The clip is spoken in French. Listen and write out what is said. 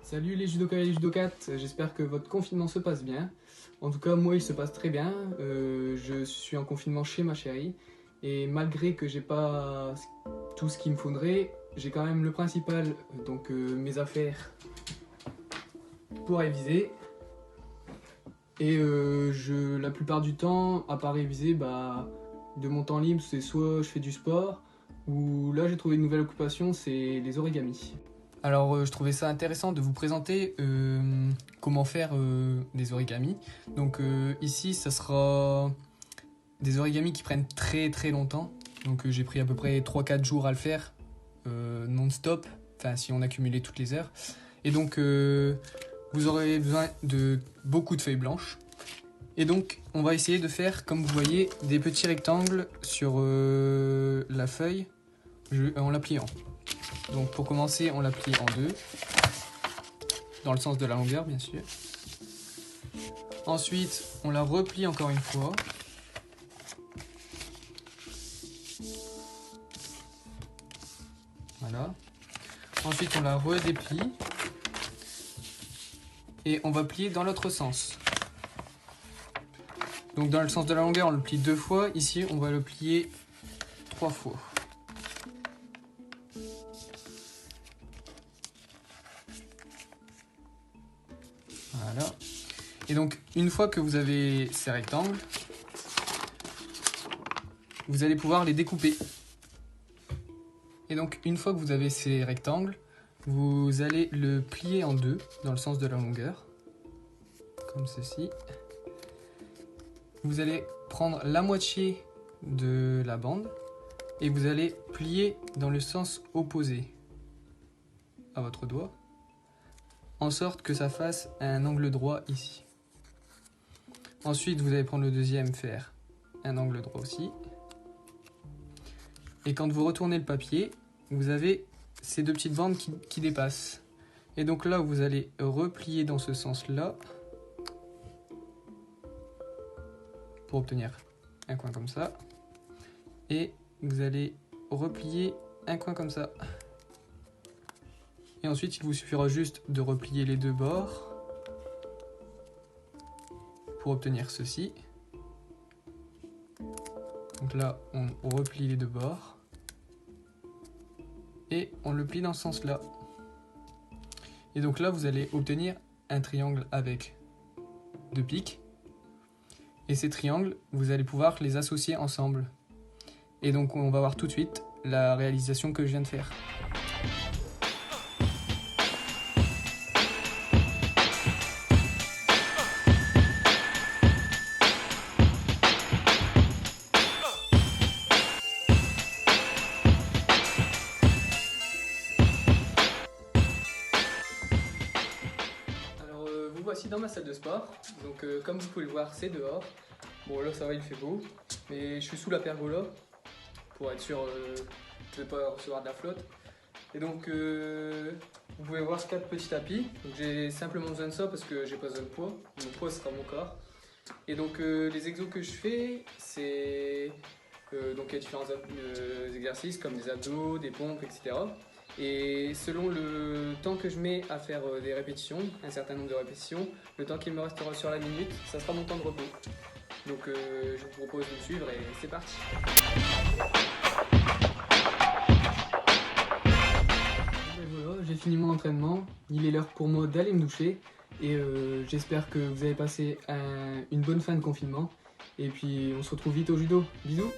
Salut les judokas et les judokates, j'espère que votre confinement se passe bien. En tout cas, moi il se passe très bien. Je suis en confinement chez ma chérie et malgré que j'ai pas tout ce qu'il me faudrait, j'ai quand même le principal, donc mes affaires pour réviser. Et la plupart du temps, à part réviser, de mon temps libre, c'est soit je fais du sport, ou là j'ai trouvé une nouvelle occupation, c'est les origamis. Alors je trouvais ça intéressant de vous présenter comment faire des origamis. Donc ici ça sera des origamis qui prennent très très longtemps. Donc j'ai pris à peu près 3-4 jours à le faire non-stop, enfin si on accumulait toutes les heures. Et donc vous aurez besoin de beaucoup de feuilles blanches. Et donc on va essayer de faire, comme vous voyez, des petits rectangles sur la feuille en la pliant. Donc pour commencer, on la plie en deux, dans le sens de la longueur bien sûr. Ensuite, on la replie encore une fois. Voilà. Ensuite, on la redéplie. Et on va plier dans l'autre sens. Donc dans le sens de la longueur, on le plie 2 fois. Ici, on va le plier 3 fois. Voilà. Et donc, une fois que vous avez ces rectangles, vous allez pouvoir les découper. Et donc, une fois que vous avez ces rectangles, vous allez le plier en deux dans le sens de la longueur, comme ceci. Vous allez prendre la moitié de la bande et vous allez plier dans le sens opposé à votre doigt, en sorte que ça fasse un angle droit ici. Ensuite, vous allez prendre le deuxième, faire un angle droit aussi. Et quand vous retournez le papier, vous avez ces deux petites bandes qui dépassent. Et donc là, vous allez replier dans ce sens-là pour obtenir un coin comme ça. Et vous allez replier un coin comme ça. Et ensuite, il vous suffira juste de replier les deux bords pour obtenir ceci. Donc là, on replie les deux bords. Et on le plie dans ce sens-là. Et donc là, vous allez obtenir un triangle avec deux pics. Et ces triangles, vous allez pouvoir les associer ensemble. Et donc, on va voir tout de suite la réalisation que je viens de faire. Vous voici dans ma salle de sport, donc comme vous pouvez le voir, c'est dehors. Bon là ça va, il fait beau, mais je suis sous la pergola pour être sûr de ne pas recevoir de la flotte. Et donc vous pouvez voir 4 petits tapis, donc j'ai simplement besoin de ça parce que j'ai pas besoin de poids, mon poids sera mon corps. Et donc les exos que je fais, c'est donc il y a différents exercices comme des abdos, des pompes, etc. Et selon le temps que je mets à faire des répétitions, un certain nombre de répétitions, le temps qu'il me restera sur la minute, ça sera mon temps de repos. Donc je vous propose de me suivre et c'est parti. Et voilà, j'ai fini mon entraînement, il est l'heure pour moi d'aller me doucher et j'espère que vous avez passé une bonne fin de confinement et puis on se retrouve vite au judo. Bisous.